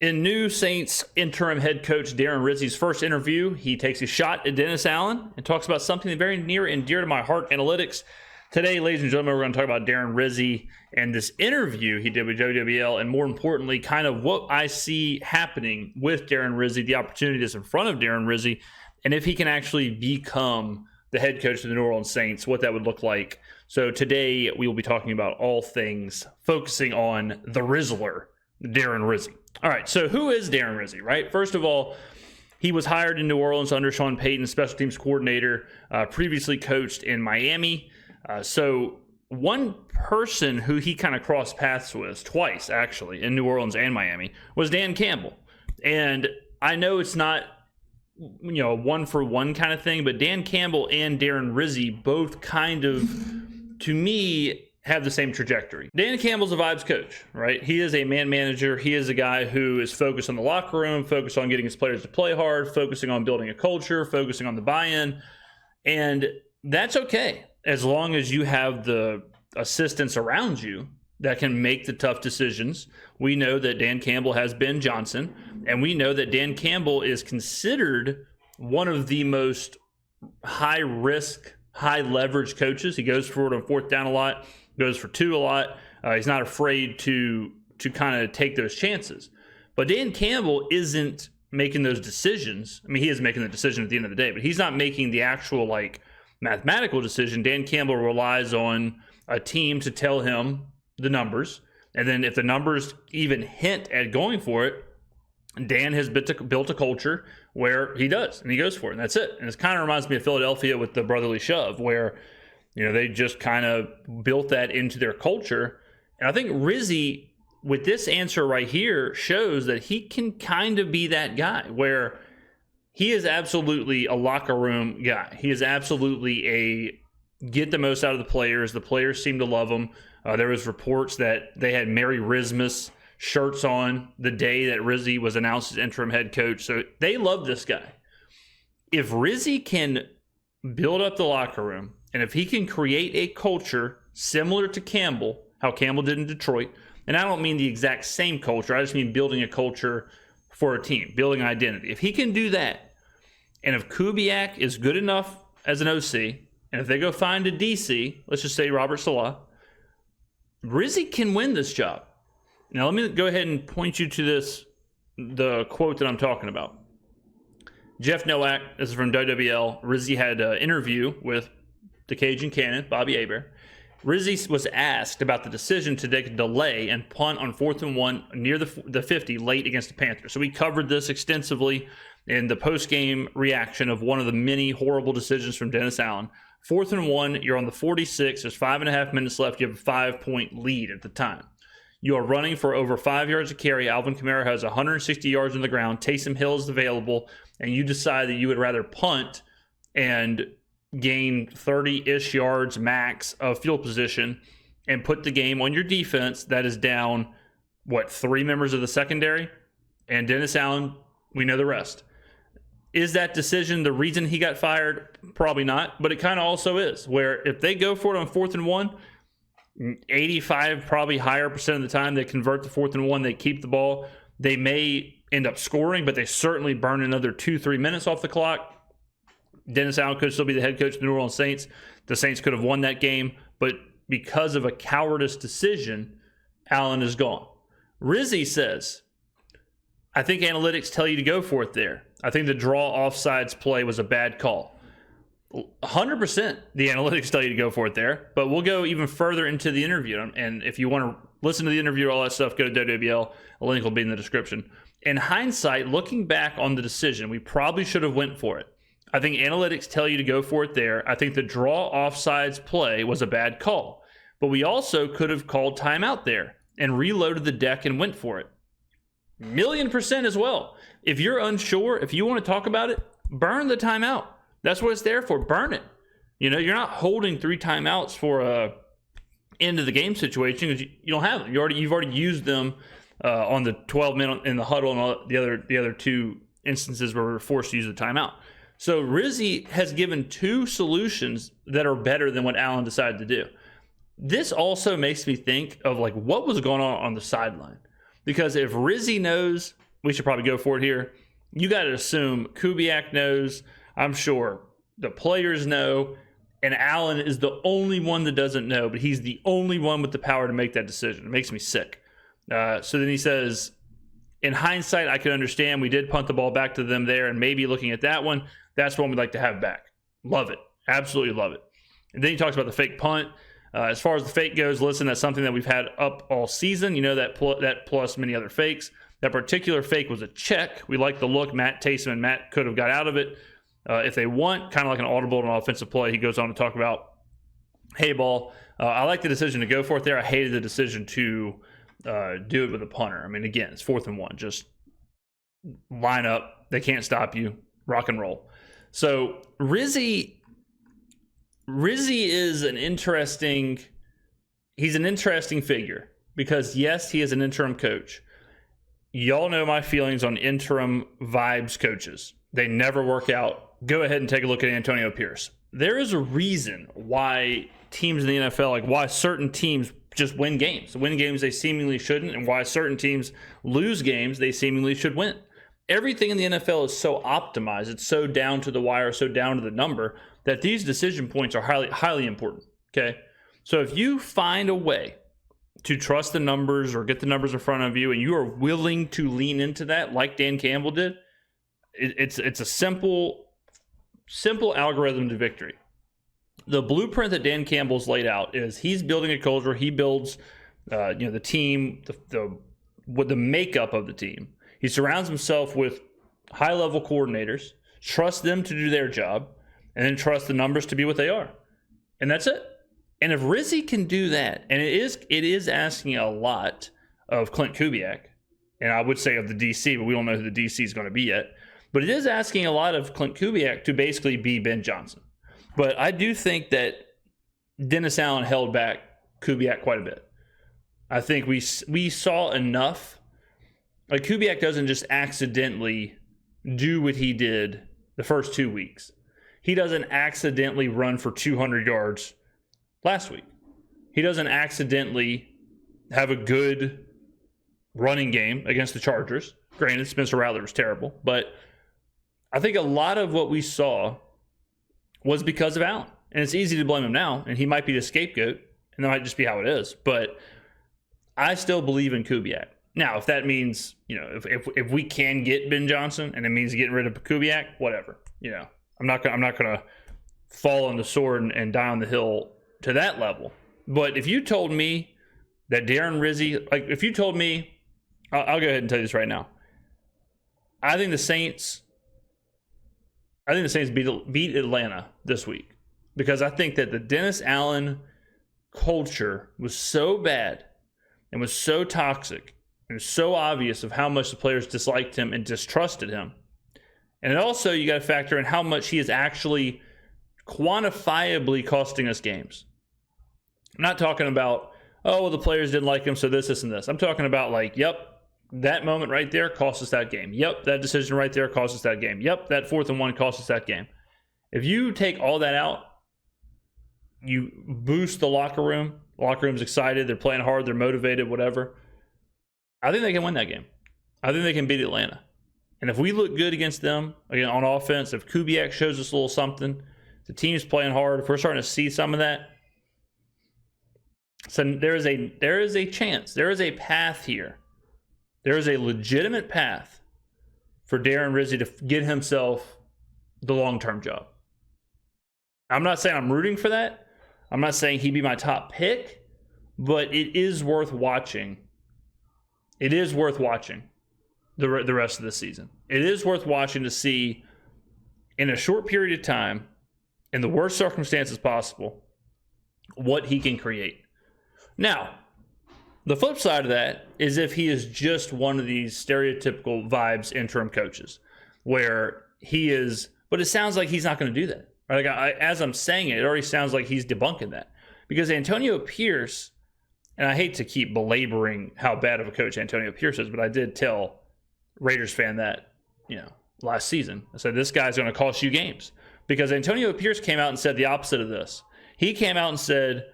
In new Saints interim head coach Darren Rizzi's first interview, he takes a shot at Dennis Allen and talks about something very near and dear to my heart, analytics. Today, ladies and gentlemen, we're going to talk about Darren Rizzi and this interview he did with JWL, and more importantly, kind of what I see happening with Darren Rizzi, the opportunity that's in front of Darren Rizzi, and if he can actually become the head coach of the New Orleans Saints, what that would look like. So today, we will be talking about all things focusing on the Rizzler, Darren Rizzi. All right, so who is Darren Rizzi, right? First of all, he was hired in New Orleans under Sean Payton, special teams coordinator, previously coached in Miami. So one person who he kind of crossed paths with twice, actually, in New Orleans and Miami, was Dan Campbell. And I know it's not, a one-for-one kind of thing, but Dan Campbell and Darren Rizzi both kind of, to me, have the same trajectory. Dan Campbell's a vibes coach, right? He is a man manager. He is a guy who is focused on the locker room, focused on getting his players to play hard, focusing on building a culture, focusing on the buy-in. And that's okay, as long as you have the assistants around you that can make the tough decisions. We know that Dan Campbell has Ben Johnson, and we know that Dan Campbell is considered one of the most high-risk, high-leverage coaches. He goes for it on fourth down a lot, goes for two a lot. He's not afraid to kind of take those chances. But Dan Campbell isn't making those decisions. I mean, he is making the decision at the end of the day, but he's not making the actual, mathematical decision. Dan Campbell relies on a team to tell him the numbers. And then if the numbers even hint at going for it, Dan has built a culture where he does, and he goes for it, and that's it. And it kind of reminds me of Philadelphia with the brotherly shove, where they just kind of built that into their culture. And I think Rizzi, with this answer right here, shows that he can kind of be that guy, where he is absolutely a locker room guy. He is absolutely a get the most out of the players. The players seem to love him. There was reports that they had Merry Christmas shirts on the day that Rizzi was announced as interim head coach. So they love this guy. If Rizzi can build up the locker room, and if he can create a culture similar to Campbell, how Campbell did in Detroit, and I don't mean the exact same culture, I just mean building a culture for a team, building an identity. If he can do that, and if Kubiak is good enough as an OC, and if they go find a DC, let's just say Robert Salah, Rizzi can win this job. Now, let me go ahead and point you to the quote that I'm talking about. Jeff Nowak, this is from WWL. Rizzi had an interview with the Cajun Cannon, Bobby Hebert. Rizzi was asked about the decision to take a delay and punt on 4th and 1 near the 50 late against the Panthers. So we covered this extensively in the post-game reaction of one of the many horrible decisions from Dennis Allen. 4th and 1, you're on the 46. There's 5.5 minutes left. You have a 5-point lead at the time. You are running for over 5 yards a carry. Alvin Kamara has 160 yards on the ground. Taysom Hill is available, and you decide that you would rather punt and gain 30-ish yards max of field position and put the game on your defense that is down, 3 members of the secondary? And Dennis Allen, we know the rest. Is that decision the reason he got fired? Probably not, but it kind of also is, where if they go for it on 4th and 1, 85, probably higher percent of the time, they convert the 4th and 1, they keep the ball. They may end up scoring, but they certainly burn another 2-3 minutes off the clock. Dennis Allen could still be the head coach of the New Orleans Saints. The Saints could have won that game, but because of a cowardice decision, Allen is gone. Rizzi says, I think analytics tell you to go for it there. I think the draw offsides play was a bad call. 100% the analytics tell you to go for it there, but we'll go even further into the interview. And if you want to listen to the interview, all that stuff, go to WWL. A link will be in the description. In hindsight, looking back on the decision, we probably should have went for it. I think analytics tell you to go for it there. I think the draw offsides play was a bad call, but we also could have called timeout there and reloaded the deck and went for it. 1,000,000% as well. If you're unsure, if you want to talk about it, burn the timeout. That's what it's there for. Burn it. You're not holding 3 timeouts for a end of the game situation because you don't have them. You've already used them on the 12-minute in the huddle and all the other 2 instances where we were forced to use the timeout. So Rizzi has given 2 solutions that are better than what Allen decided to do. This also makes me think of what was going on the sideline. Because if Rizzi knows we should probably go for it here. You got to assume Kubiak knows. I'm sure the players know. And Allen is the only one that doesn't know, but he's the only one with the power to make that decision. It makes me sick. So then he says, in hindsight, I could understand we did punt the ball back to them there, and maybe looking at that one, that's one we'd like to have back. Love it. Absolutely love it. And then he talks about the fake punt. As far as the fake goes, listen, that's something that we've had up all season. You know, that plus many other fakes. That particular fake was a check. We like the look Matt Taysom and Matt could have got out of it. If they want, kind of like an audible and an offensive play, he goes on to talk about Hayball. I like the decision to go for it there. I hated the decision to do it with a punter. I mean, again, it's 4th and 1. Just line up. They can't stop you. Rock and roll. So Rizzy is an interesting figure because, yes, he is an interim coach. Y'all know my feelings on interim vibes coaches. They never work out. Go ahead and take a look at Antonio Pierce. There is a reason why teams in the NFL, like why certain teams just win games they seemingly shouldn't, and why certain teams lose games they seemingly should win. Everything in the NFL is so optimized, it's so down to the wire, so down to the number, that these decision points are highly, highly important, okay? So if you find a way to trust the numbers or get the numbers in front of you, and you are willing to lean into that like Dan Campbell did, it's a simple algorithm to victory. The blueprint that Dan Campbell's laid out is he's building a culture. He builds, the team, the makeup of the team. He surrounds himself with high-level coordinators, trusts them to do their job, and then trusts the numbers to be what they are. And that's it. And if Rizzy can do that, and it is asking a lot of Clint Kubiak, and I would say of the DC, but we don't know who the DC is going to be yet. But it is asking a lot of Clint Kubiak to basically be Ben Johnson. But I do think that Dennis Allen held back Kubiak quite a bit. I think we saw enough. Like, Kubiak doesn't just accidentally do what he did the first 2 weeks. He doesn't accidentally run for 200 yards last week. He doesn't accidentally have a good running game against the Chargers. Granted, Spencer Rattler was terrible, but I think a lot of what we saw was because of Allen. And it's easy to blame him now, and he might be the scapegoat, and that might just be how it is. But I still believe in Kubiak. Now, if that means, if we can get Ben Johnson and it means getting rid of Kubiak, whatever. I'm not gonna fall on the sword and die on the hill to that level. But if you told me that Darren Rizzi, like if you told me, I'll go ahead and tell you this right now. I think the Saints beat Atlanta this week because I think that the Dennis Allen culture was so bad and was so toxic and so obvious of how much the players disliked him and distrusted him. And also you got to factor in how much he is actually quantifiably costing us games. I'm not talking about, the players didn't like him, so this, and this. I'm talking about that moment right there cost us that game. Yep, that decision right there cost us that game. Yep, that 4th and 1 cost us that game. If you take all that out, you boost the locker room. The locker room's excited. They're playing hard. They're motivated, whatever. I think they can win that game. I think they can beat Atlanta. And if we look good against them, again, on offense, if Kubiak shows us a little something, the team's playing hard, if we're starting to see some of that, so there is a chance. There is a path here. There is a legitimate path for Darren Rizzi to get himself the long-term job. I'm not saying I'm rooting for that. I'm not saying he'd be my top pick, but it is worth watching. It is worth watching the rest of the season. It is worth watching to see, in a short period of time, in the worst circumstances possible, what he can create. Now, the flip side of that is if he is just one of these stereotypical vibes interim coaches where he is, but it sounds like he's not going to do that. Right? As I'm saying it already sounds like he's debunking that because Antonio Pierce, and I hate to keep belaboring how bad of a coach Antonio Pierce is, but I did tell Raiders fan that, last season. I said, this guy's going to cost you games because Antonio Pierce came out and said the opposite of this. He came out and said,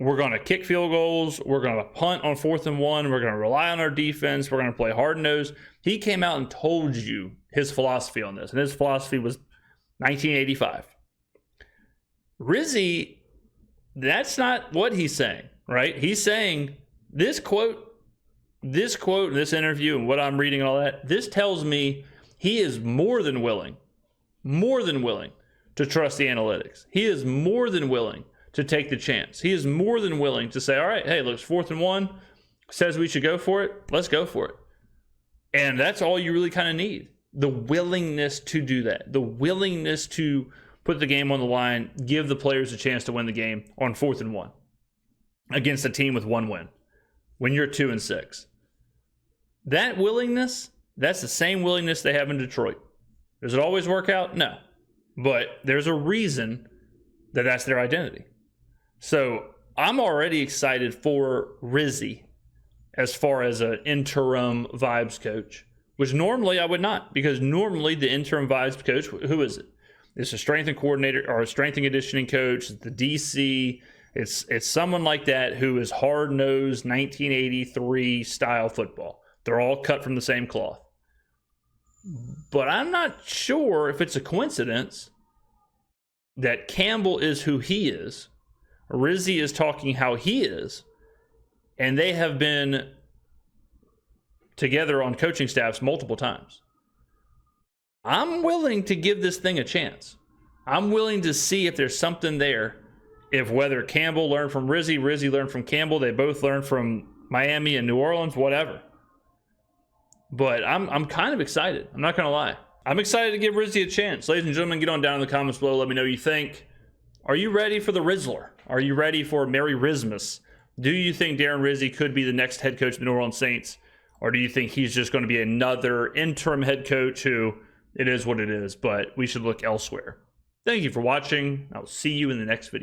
we're going to kick field goals. We're going to punt on 4th and 1. We're going to rely on our defense. We're going to play hard-nosed. He came out and told you his philosophy on this, and his philosophy was 1985. Rizzy, that's not what he's saying, right? He's saying this quote in this interview and what I'm reading and all that, this tells me he is more than willing to trust the analytics. He is more than willing to take the chance. He is more than willing to say, all right, hey, look, it's 4th and 1, says we should go for it. Let's go for it. And that's all you really kind of need. The willingness to do that. The willingness to put the game on the line, give the players a chance to win the game on 4th and 1 against a team with 1 win when you're 2-6. That willingness, that's the same willingness they have in Detroit. Does it always work out? No. But there's a reason that that's their identity. So I'm already excited for Rizzy as far as an interim vibes coach, which normally I would not, because normally the interim vibes coach, who is it? It's a strength and coordinator or a strength and conditioning coach, it's the DC. It's someone like that who is hard-nosed 1983 style football. They're all cut from the same cloth. But I'm not sure if it's a coincidence that Campbell is who he is, Rizzy is talking how he is, and they have been together on coaching staffs multiple times. I'm willing to give this thing a chance. I'm willing to see if there's something there. If whether Campbell learned from Rizzy, Rizzy learned from Campbell, they both learned from Miami and New Orleans, whatever. But I'm kind of excited. I'm not going to lie. I'm excited to give Rizzy a chance. Ladies and gentlemen, get on down in the comments below. Let me know what you think. Are you ready for the Rizzler? Are you ready for Merry Rizmas? Do you think Darren Rizzi could be the next head coach of the New Orleans Saints? Or do you think he's just going to be another interim head coach who it is what it is, but we should look elsewhere? Thank you for watching. I'll see you in the next video.